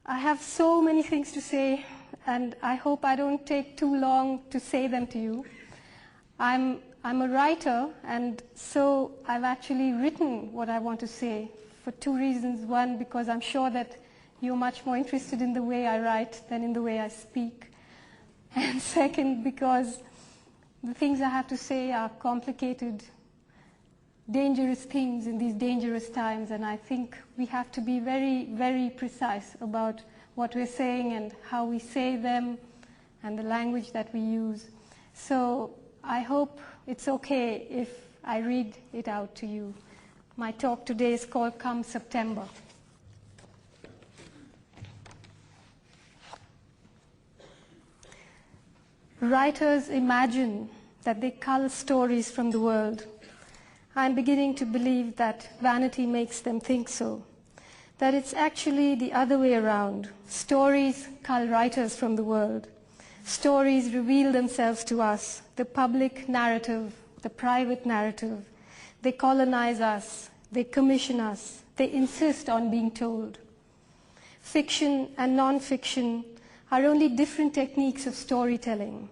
I have so many things to say, and I hope I don't take too long to say them to you. I'm a writer, and so I've actually written what I want to say for two reasons. One, because I'm sure that you're much more interested in the way I write than in the way I speak. And second, because the things I have to say are complicated, dangerous things in these dangerous times, and I think we have to be very, very precise about what we're saying and how we say them and the language that we use. So I hope it's okay if I read it out to you. My talk today is called Come September. Writers imagine that they cull stories from the world. I'm beginning to believe that vanity makes them think so, that it's actually the other way around. Stories cull writers from the world. Stories reveal themselves to us, the public narrative, the private narrative. They colonize us, they commission us, they insist on being told. Fiction and non-fiction are only different techniques of storytelling.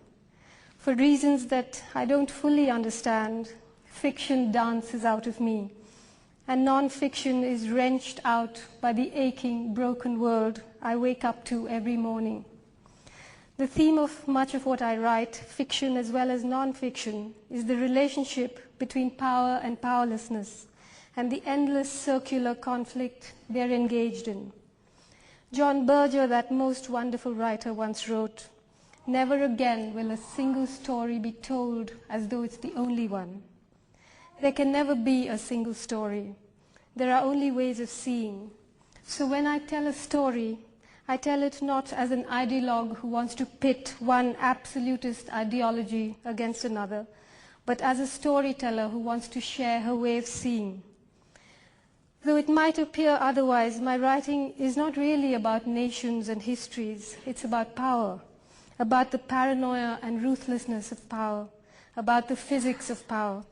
For reasons that I don't fully understand, fiction dances out of me, and non-fiction is wrenched out by the aching, broken world I wake up to every morning. The theme of much of what I write, fiction as well as non-fiction, is the relationship between power and powerlessness, and the endless circular conflict they're engaged in. John Berger, that most wonderful writer, once wrote, "Never again will a single story be told as though it's the only one." There can never be a single story. There are only ways of seeing. So when I tell a story, I tell it not as an ideologue who wants to pit one absolutist ideology against another, but as a storyteller who wants to share her way of seeing. Though it might appear otherwise, my writing is not really about nations and histories. It's about power, about the paranoia and ruthlessness of power, about the physics of power.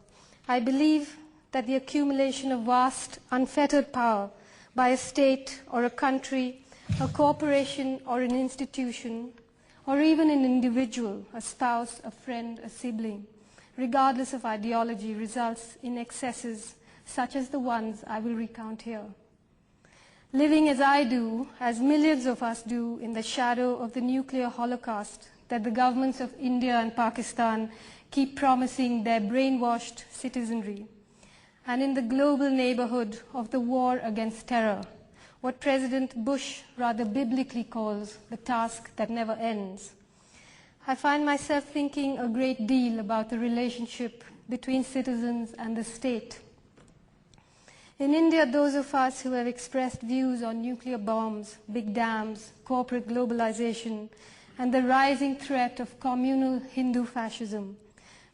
I believe that the accumulation of vast, unfettered power by a state or a country, a corporation or an institution, or even an individual, a spouse, a friend, a sibling, regardless of ideology, results in excesses such as the ones I will recount here. Living as I do, as millions of us do, in the shadow of the nuclear holocaust that the governments of India and Pakistan keep promising their brainwashed citizenry, and in the global neighborhood of the war against terror, what President Bush rather biblically calls the task that never ends. I find myself thinking a great deal about the relationship between citizens and the state. In India, those of us who have expressed views on nuclear bombs, big dams, corporate globalization, and the rising threat of communal Hindu fascism,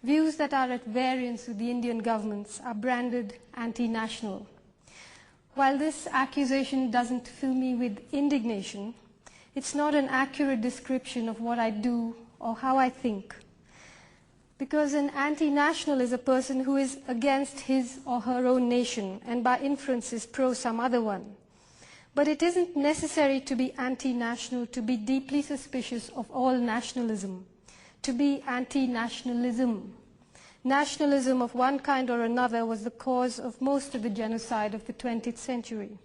views that are at variance with the Indian governments, are branded anti-national. While this accusation doesn't fill me with indignation, it's not an accurate description of what I do or how I think. Because an anti-national is a person who is against his or her own nation and by inference is pro some other one. But it isn't necessary to be anti-national to be deeply suspicious of all nationalism, to be anti-nationalism. Nationalism of one kind or another was the cause of most of the genocide of the 20th century.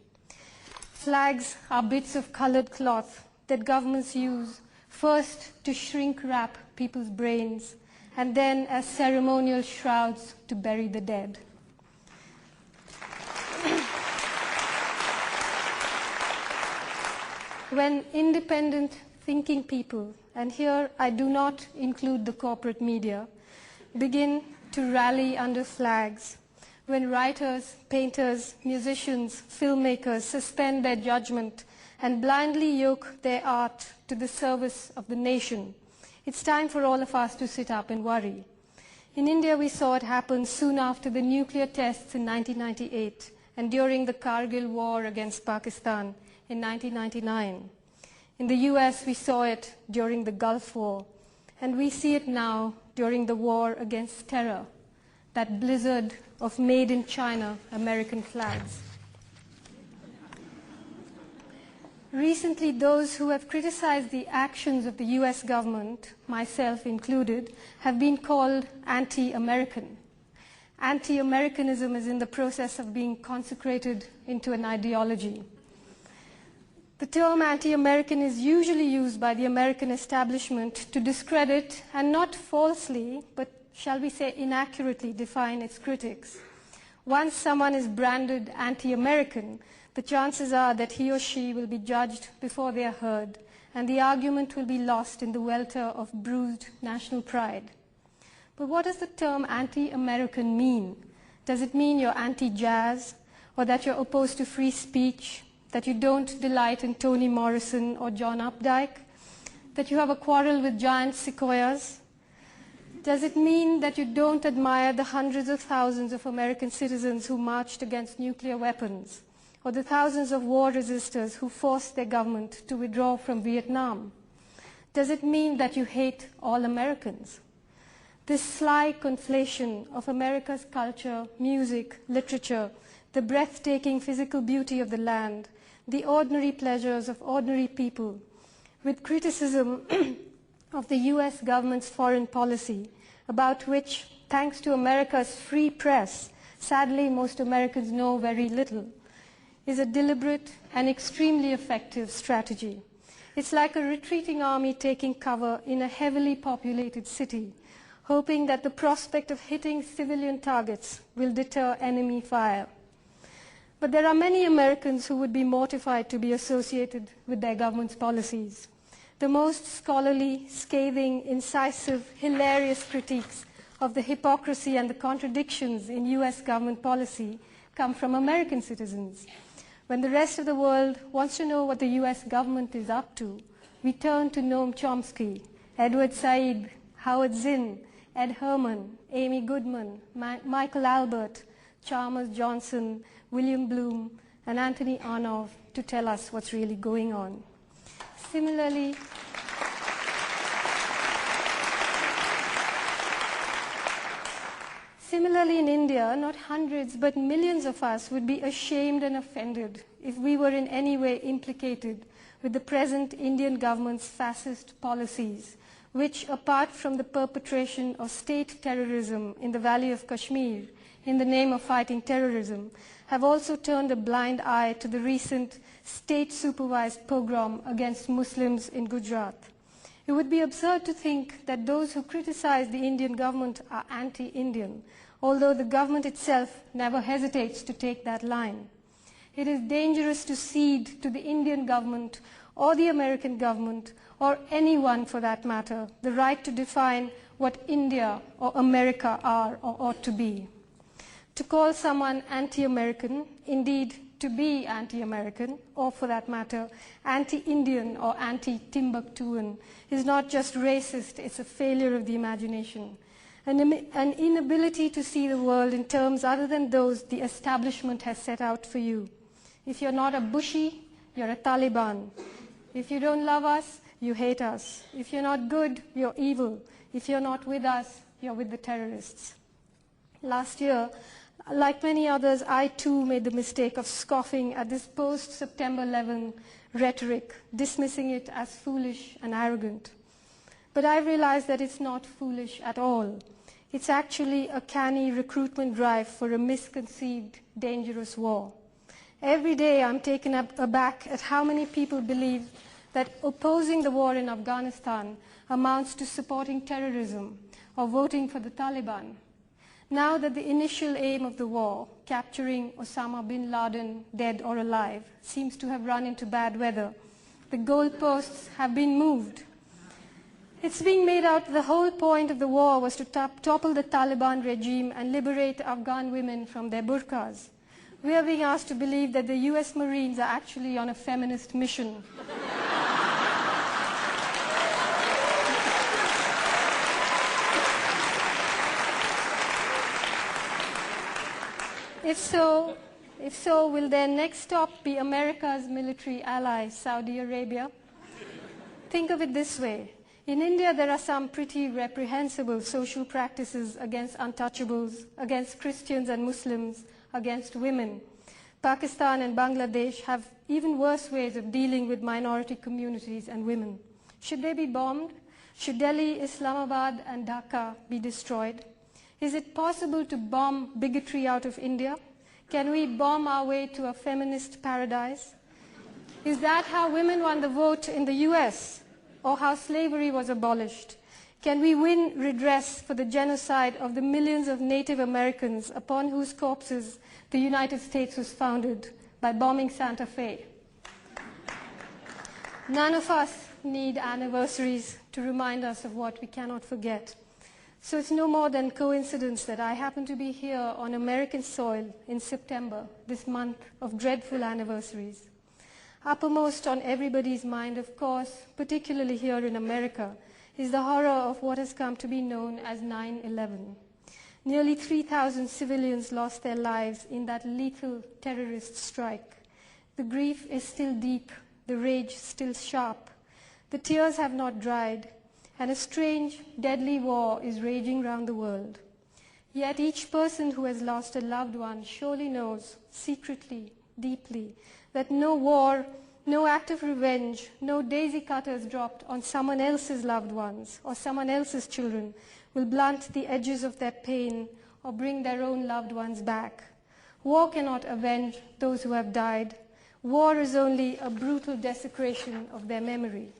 Flags are bits of colored cloth that governments use first to shrink wrap people's brains and then as ceremonial shrouds to bury the dead. When independent thinking people, and here I do not include the corporate media, begin to rally under flags, when writers, painters, musicians, filmmakers suspend their judgment and blindly yoke their art to the service of the nation, it's time for all of us to sit up and worry. In India, we saw it happen soon after the nuclear tests in 1998 and during the Kargil war against Pakistan in 1999. In the US, we saw it during the Gulf War, and we see it now during the war against terror, that blizzard of made-in-China American flags. Recently, those who have criticized the actions of the US government, myself included, have been called anti-American. Anti-Americanism is in the process of being consecrated into an ideology. The term anti-American is usually used by the American establishment to discredit and not falsely, but shall we say inaccurately, define its critics. Once someone is branded anti-American, the chances are that he or she will be judged before they are heard, and the argument will be lost in the welter of bruised national pride. But what does the term anti-American mean? Does it mean you're anti-jazz, or that you're opposed to free speech, that you don't delight in Toni Morrison or John Updike, that you have a quarrel with giant sequoias? Does it mean that you don't admire the hundreds of thousands of American citizens who marched against nuclear weapons, or the thousands of war resistors who forced their government to withdraw from Vietnam? Does it mean that you hate all Americans? This sly conflation of America's culture, music, literature, the breathtaking physical beauty of the land, the ordinary pleasures of ordinary people, with criticism of the US government's foreign policy, about which, thanks to America's free press, sadly most Americans know very little, is a deliberate and extremely effective strategy. It's like a retreating army taking cover in a heavily populated city, hoping that the prospect of hitting civilian targets will deter enemy fire. But there are many Americans who would be mortified to be associated with their government's policies. The most scholarly, scathing, incisive, hilarious critiques of the hypocrisy and the contradictions in US government policy come from American citizens. When the rest of the world wants to know what the US government is up to, we turn to Noam Chomsky, Edward Said, Howard Zinn, Ed Herman, Amy Goodman, Michael Albert, Chalmers Johnson, William Bloom, and Anthony Arnov to tell us what's really going on. Similarly, in India, not hundreds but millions of us would be ashamed and offended if we were in any way implicated with the present Indian government's fascist policies, which, apart from the perpetration of state terrorism in the Valley of Kashmir in the name of fighting terrorism, have also turned a blind eye to the recent state-supervised pogrom against Muslims in Gujarat. It would be absurd to think that those who criticize the Indian government are anti-Indian, although the government itself never hesitates to take that line. It is dangerous to cede to the Indian government or the American government, or anyone for that matter, the right to define what India or America are or ought to be. To call someone anti-American, indeed to be anti-American, or for that matter, anti-Indian or anti-Timbuktuan, is not just racist, it's a failure of the imagination. An inability to see the world in terms other than those the establishment has set out for you. If you're not a Bushi, you're a Taliban. If you don't love us, you hate us. If you're not good, you're evil. If you're not with us, you're with the terrorists. Last year, like many others, I too made the mistake of scoffing at this post-September 11 rhetoric, dismissing it as foolish and arrogant. But I realized that it's not foolish at all. It's actually a canny recruitment drive for a misconceived, dangerous war. Every day I'm taken aback at how many people believe that opposing the war in Afghanistan amounts to supporting terrorism or voting for the Taliban. Now that the initial aim of the war, capturing Osama bin Laden, dead or alive, seems to have run into bad weather, the goalposts have been moved. It's being made out that the whole point of the war was to topple the Taliban regime and liberate Afghan women from their burqas. We are being asked to believe that the US Marines are actually on a feminist mission. If so, will their next stop be America's military ally, Saudi Arabia? Think of it this way. In India, there are some pretty reprehensible social practices against untouchables, against Christians and Muslims, against women. Pakistan and Bangladesh have even worse ways of dealing with minority communities and women. Should they be bombed? Should Delhi, Islamabad, and Dhaka be destroyed? Is it possible to bomb bigotry out of India? Can we bomb our way to a feminist paradise? Is that how women won the vote in the US, or how slavery was abolished? Can we win redress for the genocide of the millions of Native Americans upon whose corpses the United States was founded by bombing Santa Fe? None of us need anniversaries to remind us of what we cannot forget. So it's no more than coincidence that I happen to be here on American soil in September, this month of dreadful anniversaries. Uppermost on everybody's mind, of course, particularly here in America, is the horror of what has come to be known as 9/11. Nearly 3,000 civilians lost their lives in that lethal terrorist strike. The grief is still deep, the rage still sharp. The tears have not dried, and a strange, deadly war is raging round the world. Yet each person who has lost a loved one surely knows, secretly, deeply, that no war, no act of revenge, no daisy cutters dropped on someone else's loved ones or someone else's children will blunt the edges of their pain or bring their own loved ones back. War cannot avenge those who have died. War is only a brutal desecration of their memory.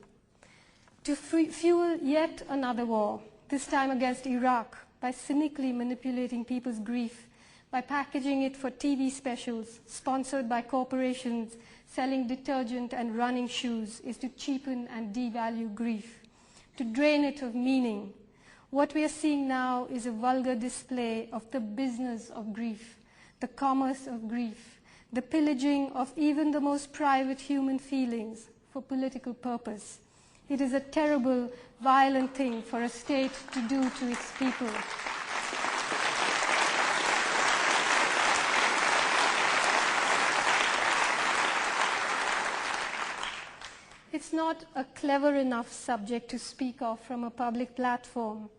To fuel yet another war, this time against Iraq, by cynically manipulating people's grief, by packaging it for TV specials sponsored by corporations selling detergent and running shoes, is to cheapen and devalue grief, to drain it of meaning. What we are seeing now is a vulgar display of the business of grief, the commerce of grief, the pillaging of even the most private human feelings for political purpose. It is a terrible, violent thing for a state to do to its people. It's not a clever enough subject to speak of from a public platform,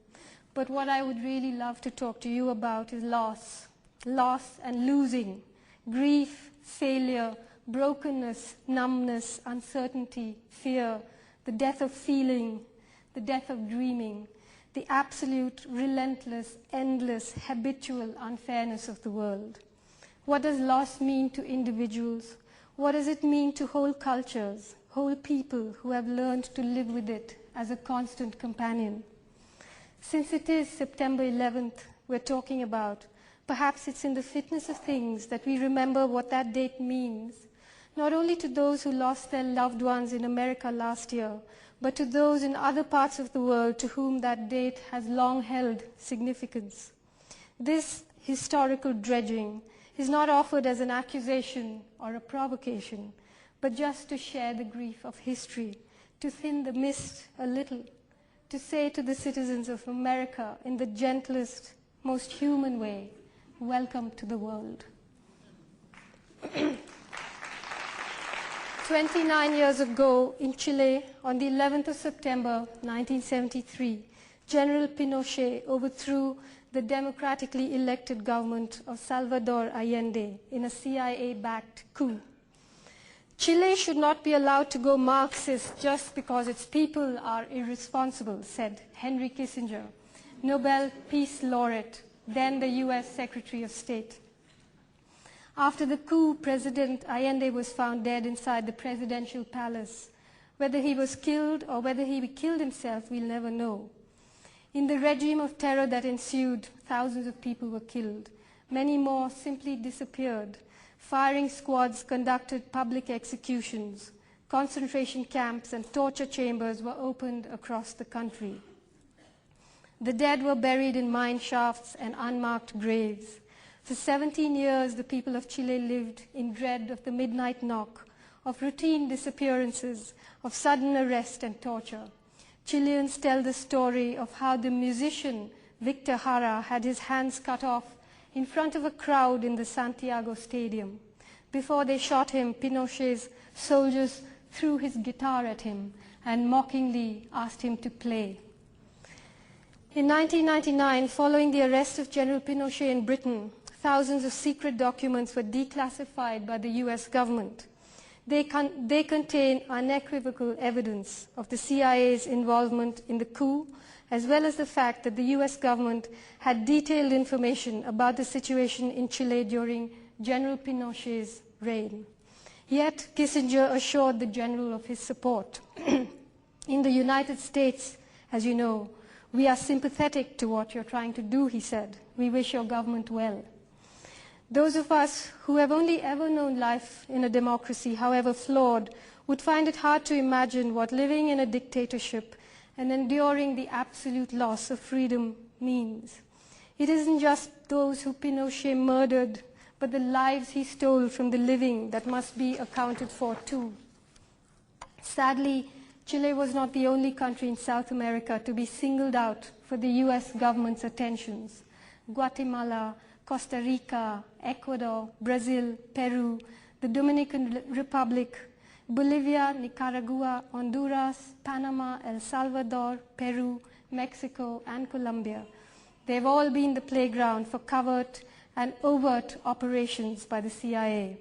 but what I would really love to talk to you about is loss. Loss and losing, grief, failure, brokenness, numbness, uncertainty, fear, the death of feeling, the death of dreaming, the absolute, relentless, endless, habitual unfairness of the world. What does loss mean to individuals? What does it mean to whole cultures, whole people who have learned to live with it as a constant companion? Since it is September 11th we're talking about, perhaps it's in the fitness of things that we remember what that date means, not only to those who lost their loved ones in America last year, but to those in other parts of the world to whom that date has long held significance. This historical dredging is not offered as an accusation or a provocation, but just to share the grief of history, to thin the mist a little, to say to the citizens of America in the gentlest, most human way, welcome to the world. 29 years ago in Chile, on the 11th of September 1973, General Pinochet overthrew the democratically elected government of Salvador Allende in a CIA-backed coup. Chile should not be allowed to go Marxist just because its people are irresponsible, said Henry Kissinger, Nobel Peace Laureate, then the US Secretary of State. After the coup, President Allende was found dead inside the presidential palace. Whether he was killed or whether he killed himself, we'll never know. In the regime of terror that ensued, thousands of people were killed. Many more simply disappeared. Firing squads conducted public executions. Concentration camps and torture chambers were opened across the country. The dead were buried in mine shafts and unmarked graves. For 17 years, the people of Chile lived in dread of the midnight knock, of routine disappearances, of sudden arrest and torture. Chileans tell the story of how the musician Victor Jara had his hands cut off in front of a crowd in the Santiago Stadium. Before they shot him, Pinochet's soldiers threw his guitar at him and mockingly asked him to play. In 1999, following the arrest of General Pinochet in Britain, Thousands of secret documents were declassified by the US government. They contain unequivocal evidence of the CIA's involvement in the coup, as well as the fact that the US government had detailed information about the situation in Chile during General Pinochet's reign. Yet Kissinger assured the general of his support. In the United States, as you know, we are sympathetic to what you're trying to do, he said. We wish your government well. Those of us who have only ever known life in a democracy, however flawed, would find it hard to imagine what living in a dictatorship and enduring the absolute loss of freedom means. It isn't just those who Pinochet murdered, but the lives he stole from the living that must be accounted for too. Sadly, Chile was not the only country in South America to be singled out for the US government's attentions. Guatemala, Costa Rica, Ecuador, Brazil, Peru, the Dominican Republic, Bolivia, Nicaragua, Honduras, Panama, El Salvador, Peru, Mexico, and Colombia. They've all been the playground for covert and overt operations by the CIA.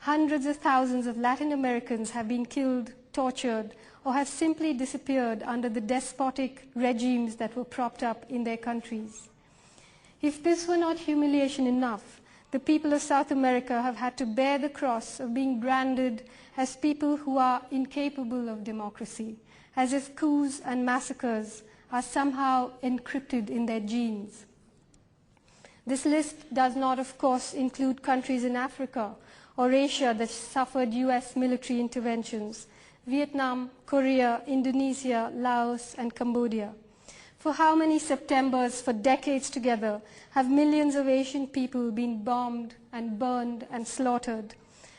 Hundreds of thousands of Latin Americans have been killed, tortured, or have simply disappeared under the despotic regimes that were propped up in their countries. If this were not humiliation enough, the people of South America have had to bear the cross of being branded as people who are incapable of democracy, as if coups and massacres are somehow encrypted in their genes. This list does not, of course, include countries in Africa or Asia that suffered US military interventions: Vietnam, Korea, Indonesia, Laos, and Cambodia. For how many Septembers for decades together have millions of Asian people been bombed and burned and slaughtered?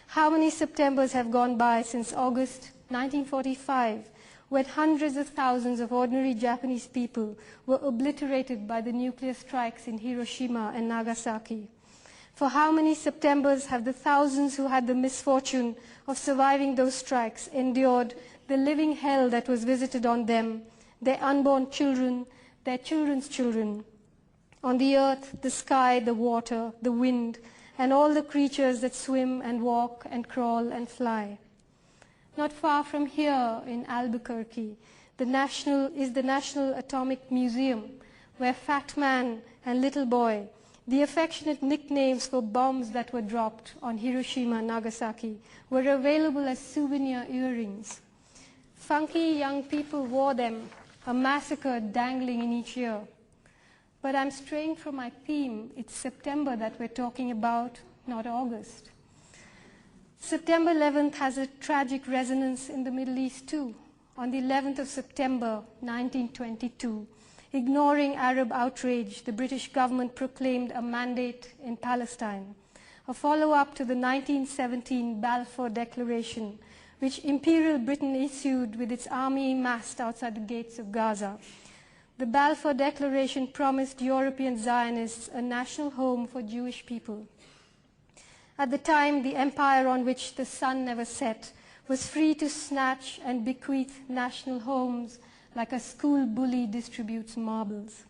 How many Septembers have gone by since August 1945, when hundreds of thousands of ordinary Japanese people were obliterated by the nuclear strikes in Hiroshima and Nagasaki? For how many Septembers have the thousands who had the misfortune of surviving those strikes endured the living hell that was visited on them, their unborn children, their children's children, on the earth, the sky, the water, the wind, and all the creatures that swim and walk and crawl and fly? Not far from here in Albuquerque is the National Atomic Museum, where Fat Man and Little Boy, the affectionate nicknames for bombs that were dropped on Hiroshima and Nagasaki, were available as souvenir earrings. Funky young people wore them, a massacre dangling in each ear. But I'm straying from my theme. It's September that we're talking about, not August. September 11th has a tragic resonance in the Middle East too. On the 11th of September 1922, ignoring Arab outrage, the British government proclaimed a mandate in Palestine, a follow-up to the 1917 Balfour Declaration, which Imperial Britain issued with its army massed outside the gates of Gaza. The Balfour Declaration promised European Zionists a national home for Jewish people. At the time, the empire on which the sun never set was free to snatch and bequeath national homes like a school bully distributes marbles.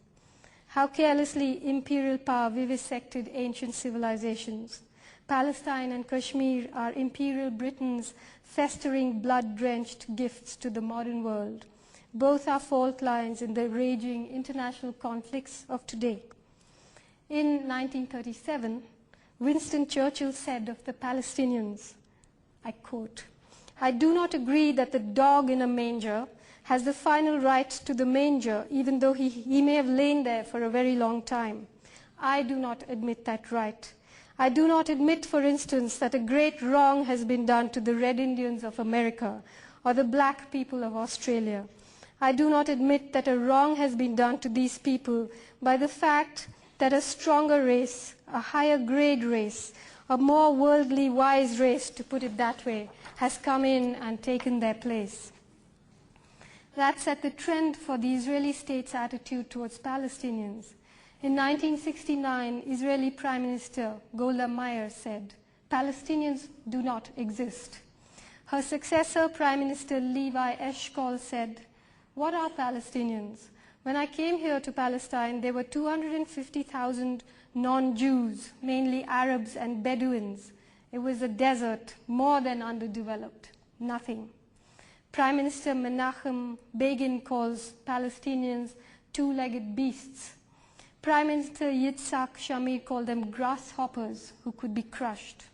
How carelessly imperial power vivisected ancient civilizations. Palestine and Kashmir are Imperial Britain's festering, blood-drenched gifts to the modern world. Both are fault lines in the raging international conflicts of today. In 1937, Winston Churchill said of the Palestinians, I quote, "I do not agree that the dog in a manger has the final right to the manger, even though he may have lain there for a very long time. I do not admit that right. I do not admit, for instance, that a great wrong has been done to the Red Indians of America or the black people of Australia. I do not admit that a wrong has been done to these people by the fact that a stronger race, a higher grade race, a more worldly wise race, to put it that way, has come in and taken their place." That set the trend for the Israeli state's attitude towards Palestinians. In 1969, Israeli Prime Minister Golda Meir said, "Palestinians do not exist." Her successor, Prime Minister Levi Eshkol, said, "What are Palestinians? When I came here to Palestine, there were 250,000 non-Jews, mainly Arabs and Bedouins. It was a desert, more than underdeveloped, nothing. Prime Minister Menachem Begin calls Palestinians two-legged beasts. Prime Minister Yitzhak Shamir called them grasshoppers who could be crushed.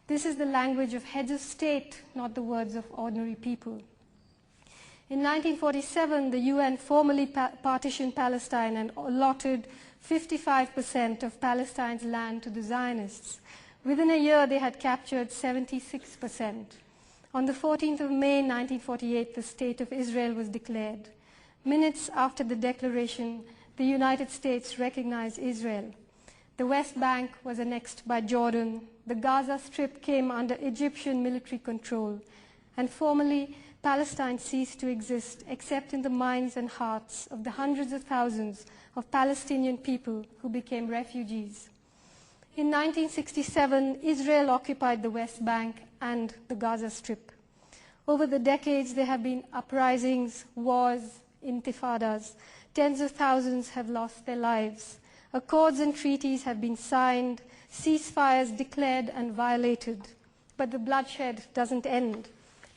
This is the language of heads of state, not the words of ordinary people. In 1947, the UN formally partitioned Palestine and allotted 55% of Palestine's land to the Zionists. Within a year, they had captured 76%. On the 14th of May 1948, the State of Israel was declared. Minutes after the declaration, the United States recognized Israel. The West Bank was annexed by Jordan. The Gaza Strip came under Egyptian military control. And formally, Palestine ceased to exist except in the minds and hearts of the hundreds of thousands of Palestinian people who became refugees. In 1967, Israel occupied the West Bank and the Gaza Strip. Over the decades, there have been uprisings, wars, intifadas. Tens of thousands have lost their lives. Accords and treaties have been signed, ceasefires declared and violated. But the bloodshed doesn't end.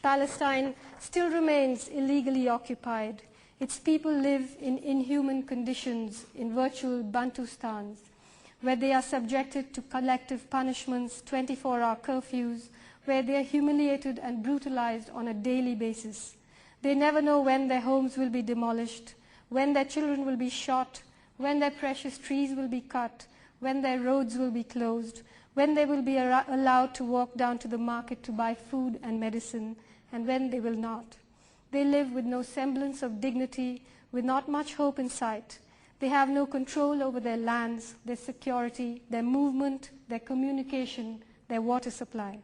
Palestine still remains illegally occupied. Its people live in inhuman conditions in virtual Bantustans, where they are subjected to collective punishments, 24-hour curfews, where they are humiliated and brutalized on a daily basis. They never know when their homes will be demolished, when their children will be shot, when their precious trees will be cut, when their roads will be closed, when they will be allowed to walk down to the market to buy food and medicine, and when they will not. They live with no semblance of dignity, with not much hope in sight. They have no control over their lands, their security, their movement, their communication, their water supply.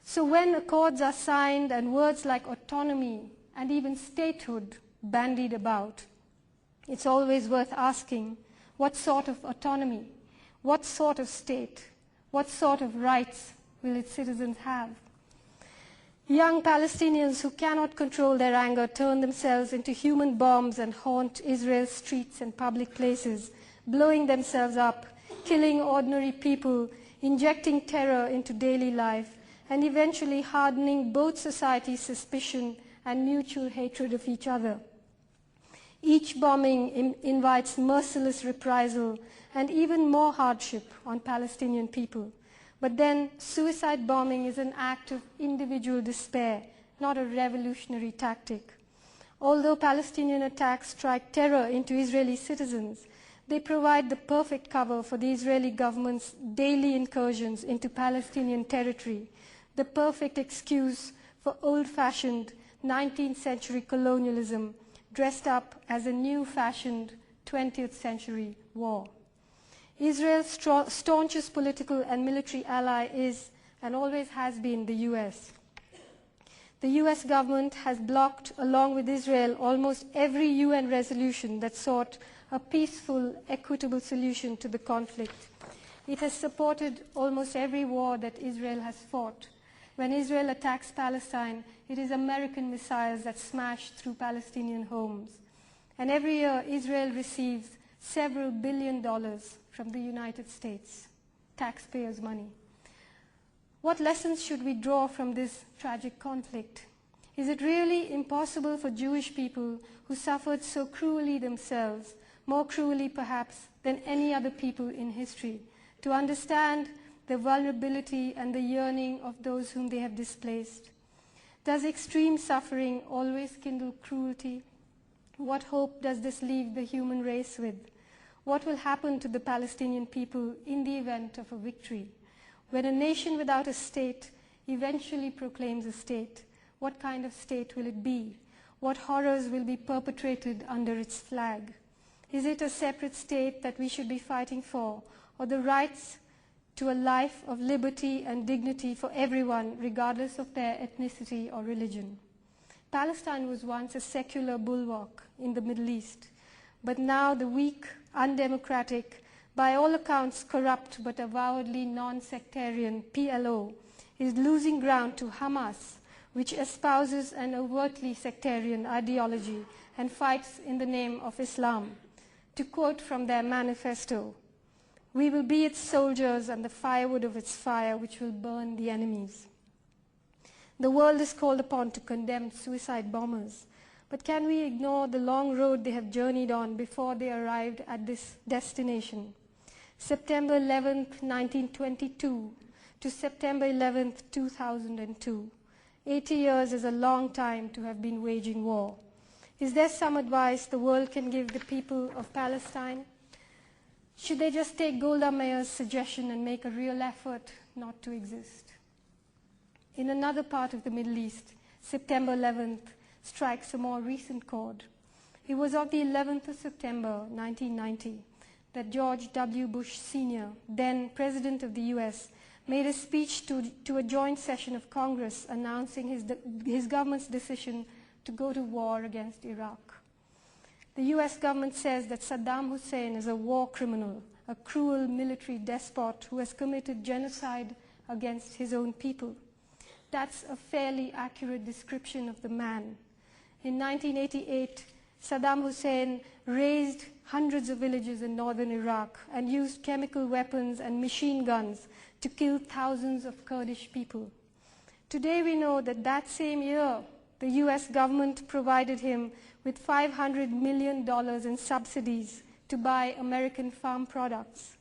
So when accords are signed and words like autonomy and even statehood bandied about, it's always worth asking, what sort of autonomy, what sort of state, what sort of rights will its citizens have? Young Palestinians who cannot control their anger turn themselves into human bombs and haunt Israel's streets and public places, blowing themselves up, killing ordinary people, injecting terror into daily life, and eventually hardening both society's suspicion and mutual hatred of each other. Each bombing invites merciless reprisal and even more hardship on Palestinian people. But then suicide bombing is an act of individual despair, not a revolutionary tactic. Although Palestinian attacks strike terror into Israeli citizens, they provide the perfect cover for the Israeli government's daily incursions into Palestinian territory, the perfect excuse for old-fashioned 19th century colonialism dressed up as a new-fashioned 20th century war. Israel's staunchest political and military ally is and always has been the US. The US government has blocked, along with Israel, almost every UN resolution that sought a peaceful, equitable solution to the conflict. It has supported almost every war that Israel has fought. When Israel attacks Palestine, it is American missiles that smash through Palestinian homes. And every year, Israel receives several $1 billion from the United States, taxpayers' money. What lessons should we draw from this tragic conflict? Is it really impossible for Jewish people who suffered so cruelly themselves, more cruelly perhaps than any other people in history, to understand the vulnerability and the yearning of those whom they have displaced? Does extreme suffering always kindle cruelty? What hope does this leave the human race with? What will happen to the Palestinian people in the event of a victory? When a nation without a state eventually proclaims a state, what kind of state will it be? What horrors will be perpetrated under its flag? Is it a separate state that we should be fighting for, or the rights to a life of liberty and dignity for everyone, regardless of their ethnicity or religion? Palestine was once a secular bulwark in the Middle East, but now the weak, undemocratic, by all accounts corrupt but avowedly non-sectarian PLO is losing ground to Hamas, which espouses an overtly sectarian ideology and fights in the name of Islam. To quote from their manifesto, We will be its soldiers and the firewood of its fire, which will burn the enemies. The world is called upon to condemn suicide bombers. But can we ignore the long road they have journeyed on before they arrived at this destination? September 11th, 1922 to September 11th, 2002. 80 years is a long time to have been waging war. Is there some advice the world can give the people of Palestine? Should they just take Golda Meir's suggestion and make a real effort not to exist? In another part of the Middle East, September 11th strikes a more recent chord. It was on the 11th of September, 1990, that George W. Bush Sr., then President of the US, made a speech to a joint session of Congress announcing his government's decision to go to war against Iraq. The US government says that Saddam Hussein is a war criminal, a cruel military despot who has committed genocide against his own people. That's a fairly accurate description of the man. In 1988, Saddam Hussein razed hundreds of villages in northern Iraq and used chemical weapons and machine guns to kill thousands of Kurdish people. Today we know that that same year, the US government provided him with $500 million in subsidies to buy American farm products.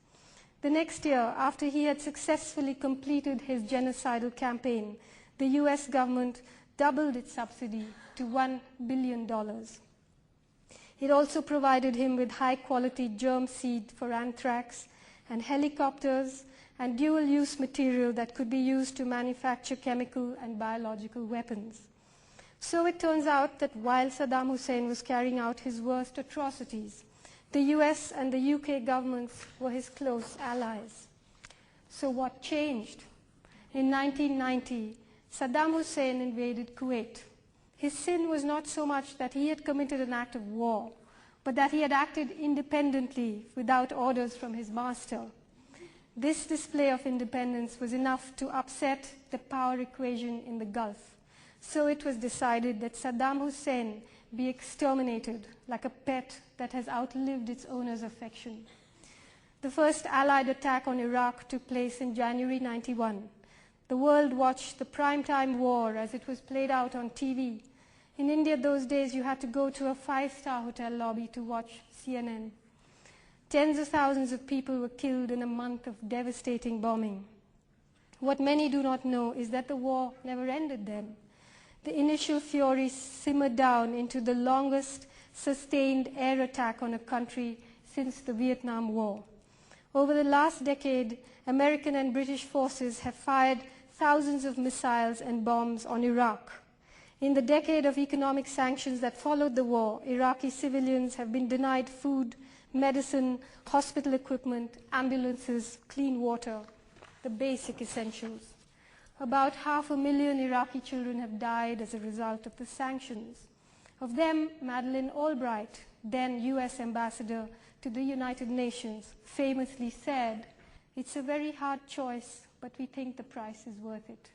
The next year, after he had successfully completed his genocidal campaign, the US government doubled its subsidy to $1 billion. It also provided him with high-quality germ seed for anthrax and helicopters and dual-use material that could be used to manufacture chemical and biological weapons. So it turns out that while Saddam Hussein was carrying out his worst atrocities, the US and the UK governments were his close allies. So what changed? In 1990, Saddam Hussein invaded Kuwait. His sin was not so much that he had committed an act of war, but that he had acted independently without orders from his master. This display of independence was enough to upset the power equation in the Gulf. So it was decided that Saddam Hussein be exterminated like a pet that has outlived its owner's affection. The first Allied attack on Iraq took place in January 91. The world watched the primetime war as it was played out on TV. In India those days, you had to go to a five-star hotel lobby to watch CNN. Tens of thousands of people were killed in a month of devastating bombing. What many do not know is that the war never ended then. The initial fury simmered down into the longest sustained air attack on a country since the Vietnam War. Over the last decade, American and British forces have fired thousands of missiles and bombs on Iraq. In the decade of economic sanctions that followed the war, Iraqi civilians have been denied food, medicine, hospital equipment, ambulances, clean water, the basic essentials. About 500,000 Iraqi children have died as a result of the sanctions. Of them, Madeleine Albright, then US ambassador to the United Nations, famously said, "It's a very hard choice, but we think the price is worth it."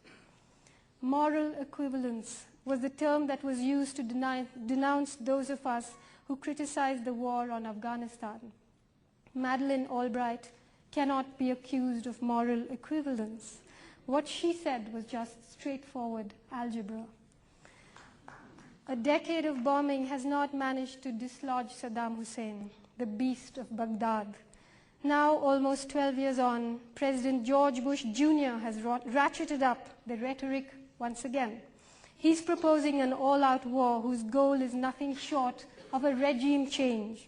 Moral equivalence was the term that was used to denounce those of us who criticized the war on Afghanistan. Madeleine Albright cannot be accused of moral equivalence. What she said was just straightforward algebra. A decade of bombing has not managed to dislodge Saddam Hussein, the beast of Baghdad. Now, almost 12 years on, President George Bush Jr. has ratcheted up the rhetoric once again. He's proposing an all-out war whose goal is nothing short of a regime change.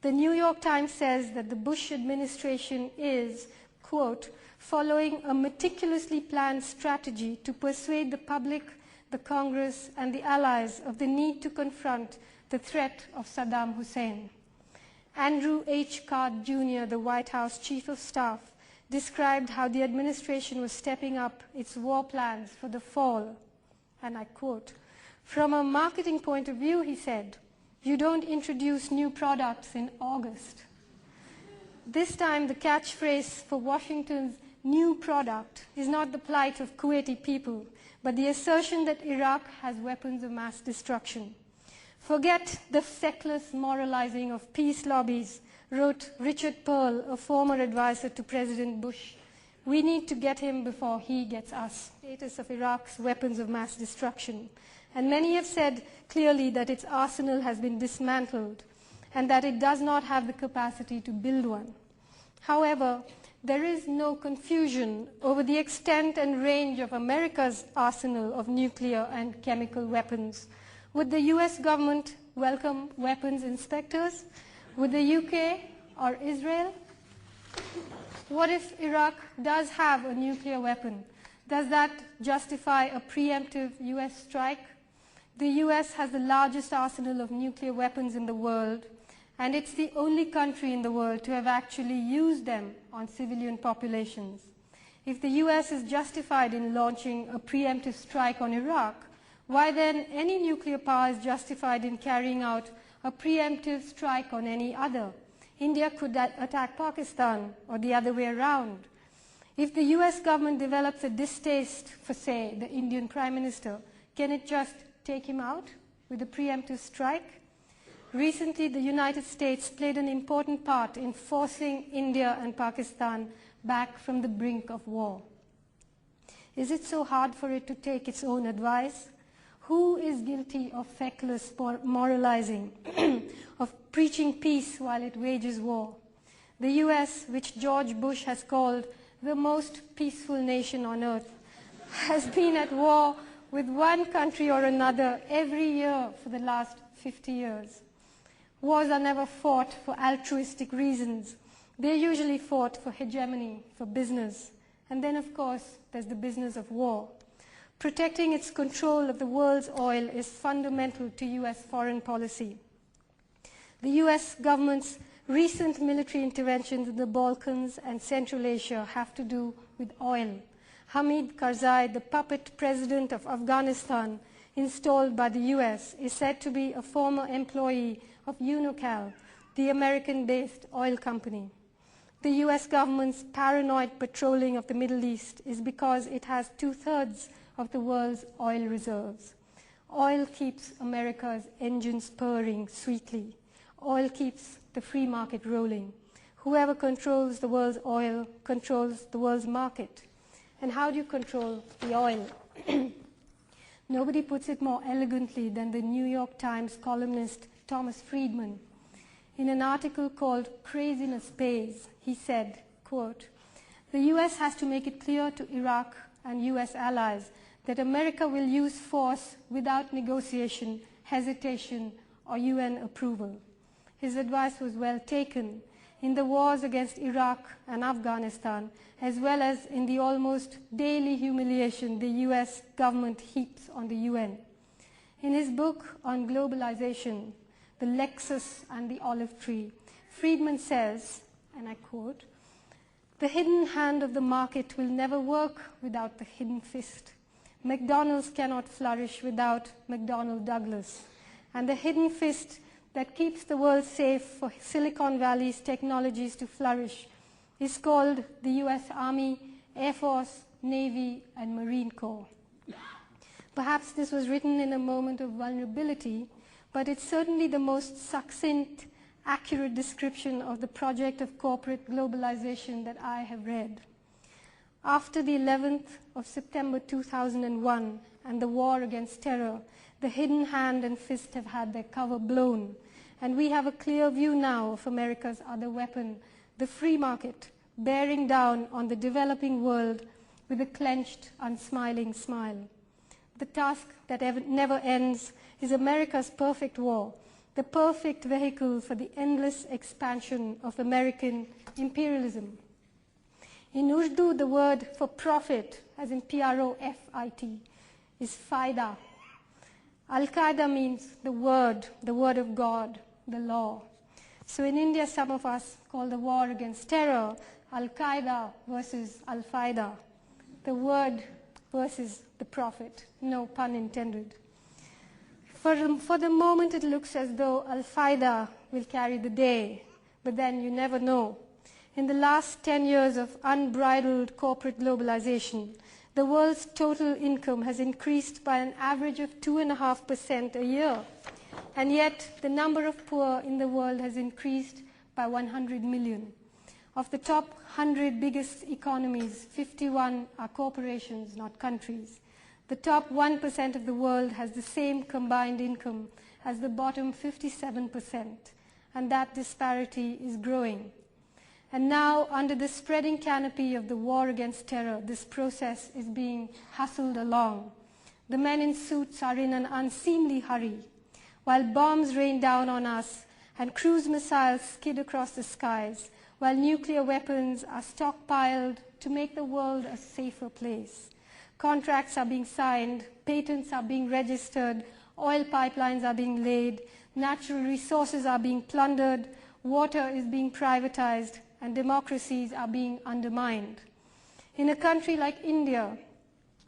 The New York Times says that the Bush administration is, quote, following a meticulously planned strategy to persuade the public, the Congress, and the allies of the need to confront the threat of Saddam Hussein. Andrew H. Card Jr., the White House Chief of Staff, described how the administration was stepping up its war plans for the fall. And I quote, "From a marketing point of view," he said, "you don't introduce new products in August." This time, the catchphrase for Washington's new product is not the plight of Kuwaiti people, but the assertion that Iraq has weapons of mass destruction. Forget the feckless moralizing of peace lobbies, wrote Richard Pearl, a former advisor to President Bush, "We need to get him before he gets us." Status of Iraq's weapons of mass destruction. And many have said clearly that its arsenal has been dismantled and that it does not have the capacity to build one. However, there is no confusion over the extent and range of America's arsenal of nuclear and chemical weapons. Would the US government welcome weapons inspectors? Would the UK or Israel? What if Iraq does have a nuclear weapon? Does that justify a preemptive US strike? The US has the largest arsenal of nuclear weapons in the world, and it's the only country in the world to have actually used them on civilian populations. If the US is justified in launching a preemptive strike on Iraq, why then any nuclear power is justified in carrying out a preemptive strike on any other? India could attack Pakistan or the other way around. If the US government develops a distaste for, say, the Indian Prime Minister, can it just take him out with a preemptive strike? Recently, the United States played an important part in forcing India and Pakistan back from the brink of war. Is it so hard for it to take its own advice? Who is guilty of feckless moralizing, of preaching peace while it wages war? The US, which George Bush has called the most peaceful nation on earth, has been at war with one country or another every year for the last 50 years. Wars are never fought for altruistic reasons. They're usually fought for hegemony, for business. And then, of course, there's the business of war. Protecting its control of the world's oil is fundamental to US foreign policy. The US government's recent military interventions in the Balkans and Central Asia have to do with oil. Hamid Karzai, the puppet president of Afghanistan, installed by the US, is said to be a former employee of Unocal, the American-based oil company. The US government's paranoid patrolling of the Middle East is because it has 2/3 of the world's oil reserves. Oil keeps America's engines purring sweetly. Oil keeps the free market rolling. Whoever controls the world's oil controls the world's market. And how do you control the oil? Nobody puts it more elegantly than the New York Times columnist Thomas Friedman. In an article called "Craziness Pays," he said, quote, "The US has to make it clear to Iraq and US allies that America will use force without negotiation, hesitation, or UN approval." His advice was well taken. In the wars against Iraq and Afghanistan, as well as in the almost daily humiliation the US government heaps on the UN. In his book on globalization, The Lexus and the Olive Tree, Friedman says, and I quote, "The hidden hand of the market will never work without the hidden fist. McDonald's cannot flourish without McDonnell Douglas. And the hidden fist that keeps the world safe for Silicon Valley's technologies to flourish is called the US Army, Air Force, Navy, and Marine Corps." Perhaps this was written in a moment of vulnerability, but it's certainly the most succinct, accurate description of the project of corporate globalization that I have read. After the 11th of September 2001 and the war against terror, the hidden hand and fist have had their cover blown, and we have a clear view now of America's other weapon, the free market, bearing down on the developing world with a clenched, unsmiling smile. The task that never ends is America's perfect war, the perfect vehicle for the endless expansion of American imperialism. In Urdu, the word for profit, as in P-R-O-F-I-T, is faida. Al-Qaeda means the word of God, the law. So in India, some of us call the war against terror Al-Qaeda versus Al-Faida, the word versus the prophet, no pun intended. For the moment, it looks as though Al-Faida will carry the day, but then you never know. In the last 10 years of unbridled corporate globalization, the world's total income has increased by an average of 2.5% a year. And yet, the number of poor in the world has increased by 100 million. Of the top 100 biggest economies, 51 are corporations, not countries. The top 1% of the world has the same combined income as the bottom 57%, and that disparity is growing. And now, under the spreading canopy of the war against terror, this process is being hustled along. The men in suits are in an unseemly hurry, while bombs rain down on us and cruise missiles skid across the skies, while nuclear weapons are stockpiled to make the world a safer place. Contracts are being signed, patents are being registered, oil pipelines are being laid, natural resources are being plundered, water is being privatized, and democracies are being undermined. In a country like India,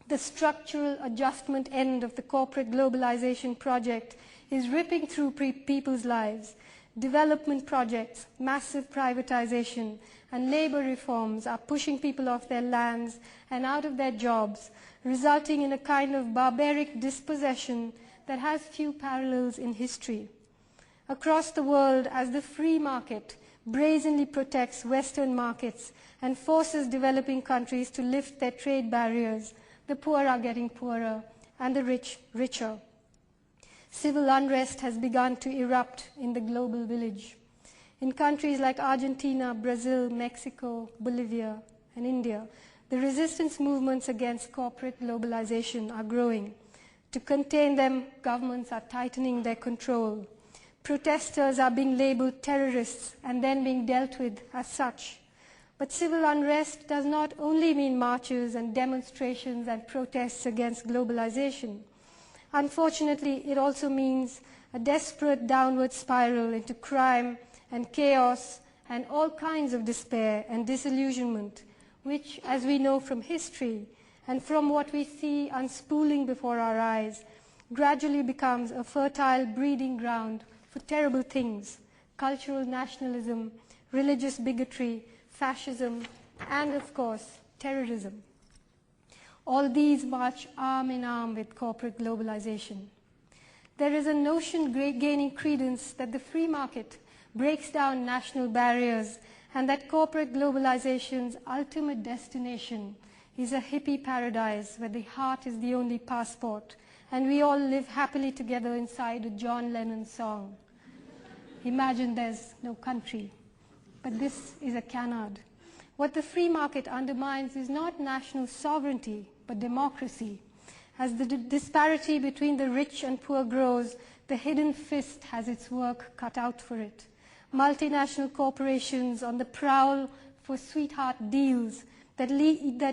the structural adjustment end of the corporate globalization project is ripping through people's lives. Development projects, massive privatization, and labor reforms are pushing people off their lands and out of their jobs, resulting in a kind of barbaric dispossession that has few parallels in history. Across the world, as the free market brazenly protects Western markets and forces developing countries to lift their trade barriers, the poor are getting poorer and the rich richer. Civil unrest has begun to erupt in the global village. In countries like Argentina, Brazil, Mexico, Bolivia, and India, the resistance movements against corporate globalization are growing. To contain them, governments are tightening their control. Protesters are being labeled terrorists and then being dealt with as such. But civil unrest does not only mean marches and demonstrations and protests against globalization. Unfortunately, it also means a desperate downward spiral into crime and chaos and all kinds of despair and disillusionment, which, as we know from history and from what we see unspooling before our eyes, gradually becomes a fertile breeding ground for terrible things: cultural nationalism, religious bigotry, fascism, and, of course, terrorism. All these march arm in arm with corporate globalization. There is a notion gaining credence that the free market breaks down national barriers and that corporate globalization's ultimate destination is a hippie paradise where the heart is the only passport and we all live happily together inside a John Lennon song. Imagine there's no country. But this is a canard. What the free market undermines is not national sovereignty, but democracy. As the disparity between the rich and poor grows, the hidden fist has its work cut out for it. Multinational corporations on the prowl for sweetheart deals that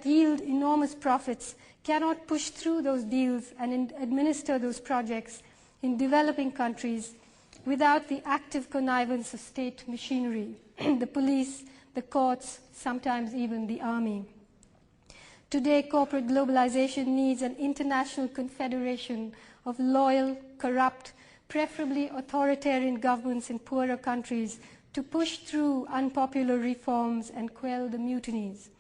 yield enormous profits cannot push through those deals and administer those projects in developing countries without the active connivance of state machinery, the police, the courts, sometimes even the army. Today, corporate globalization needs an international confederation of loyal, corrupt, preferably authoritarian governments in poorer countries to push through unpopular reforms and quell the mutinies.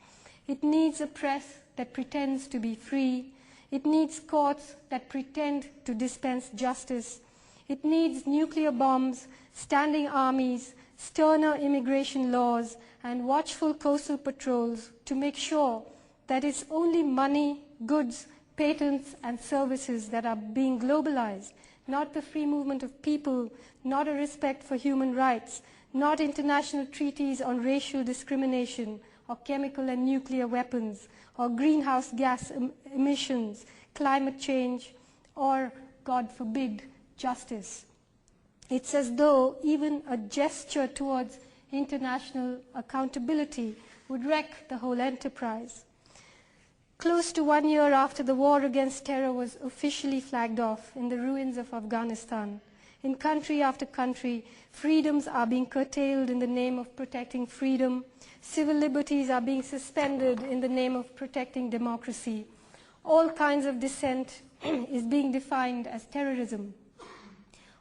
It needs a press that pretends to be free. It needs courts that pretend to dispense justice. It needs nuclear bombs, standing armies, sterner immigration laws, and watchful coastal patrols to make sure that it's only money, goods, patents, and services that are being globalized, not the free movement of people, not a respect for human rights, not international treaties on racial discrimination or chemical and nuclear weapons or greenhouse gas emissions, climate change, or, God forbid, justice. It's as though even a gesture towards international accountability would wreck the whole enterprise. Close to 1 year after the war against terror was officially flagged off in the ruins of Afghanistan, in country after country, freedoms are being curtailed in the name of protecting freedom. Civil liberties are being suspended in the name of protecting democracy. All kinds of dissent is being defined as terrorism.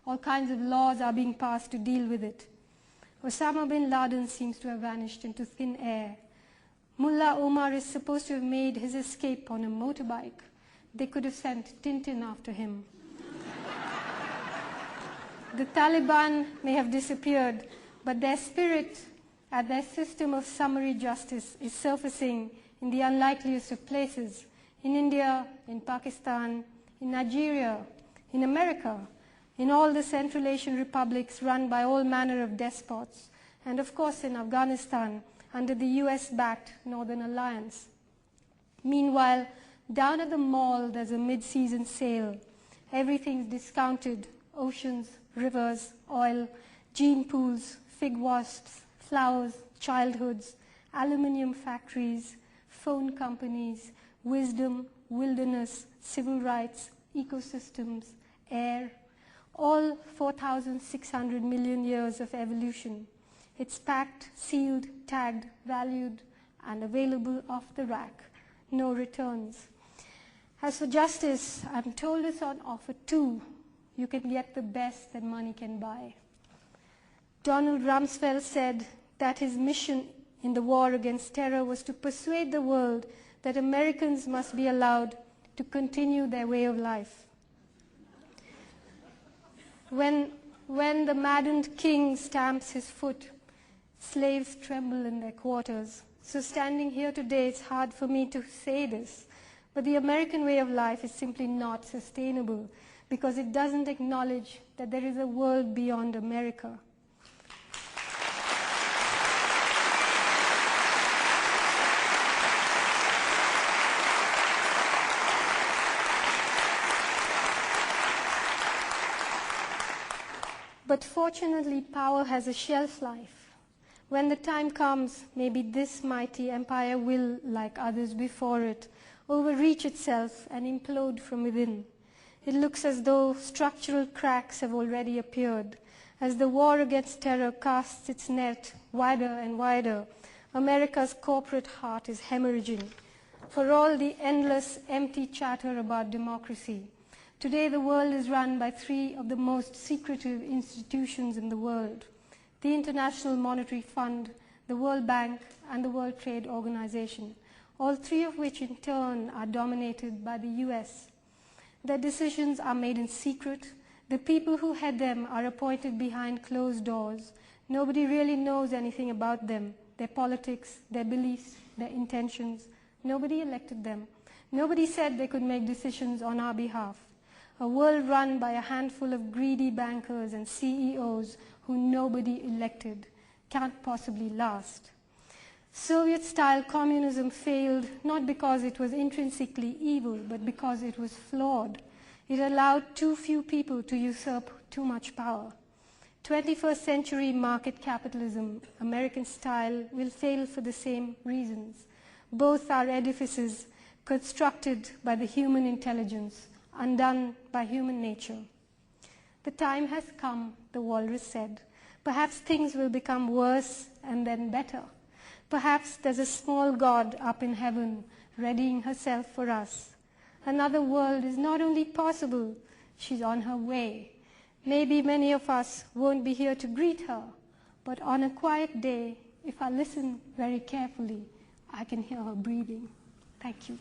All kinds of laws are being passed to deal with it. Osama bin Laden seems to have vanished into thin air. Mullah Omar is supposed to have made his escape on a motorbike. They could have sent Tintin after him. The Taliban may have disappeared, but their spirit at their system of summary justice is surfacing in the unlikeliest of places, in India, in Pakistan, in Nigeria, in America, in all the Central Asian republics run by all manner of despots, and of course in Afghanistan under the US-backed Northern Alliance. Meanwhile, down at the mall there's a mid-season sale. Everything's discounted: oceans, rivers, oil, gene pools, fig wasps, flowers, childhoods, aluminium factories, phone companies, wisdom, wilderness, civil rights, ecosystems, air, all 4,600 million years of evolution. It's packed, sealed, tagged, valued, and available off the rack. No returns. As for justice, I'm told it's on offer too. You can get the best that money can buy. Donald Rumsfeld said that his mission in the war against terror was to persuade the world that Americans must be allowed to continue their way of life. When the maddened king stamps his foot, slaves tremble in their quarters. So standing here today, it's hard for me to say this, but the American way of life is simply not sustainable because it doesn't acknowledge that there is a world beyond America. But fortunately, power has a shelf life. When the time comes, maybe this mighty empire will, like others before it, overreach itself and implode from within. It looks as though structural cracks have already appeared. As the war against terror casts its net wider and wider, America's corporate heart is hemorrhaging. For all the endless, empty chatter about democracy, today the world is run by three of the most secretive institutions in the world: the International Monetary Fund, the World Bank, and the World Trade Organization, all three of which in turn are dominated by the US. Their decisions are made in secret. The people who head them are appointed behind closed doors. Nobody really knows anything about them, their politics, their beliefs, their intentions. Nobody elected them. Nobody said they could make decisions on our behalf. A world run by a handful of greedy bankers and CEOs who nobody elected can't possibly last. Soviet-style communism failed not because it was intrinsically evil, but because it was flawed. It allowed too few people to usurp too much power. 21st century market capitalism, American style, will fail for the same reasons. Both are edifices constructed by the human intelligence, undone by human nature. The time has come, the walrus said. Perhaps things will become worse and then better. Perhaps there's a small God up in heaven readying herself for us. Another world is not only possible, she's on her way. Maybe many of us won't be here to greet her, but on a quiet day, if I listen very carefully, I can hear her breathing. Thank you.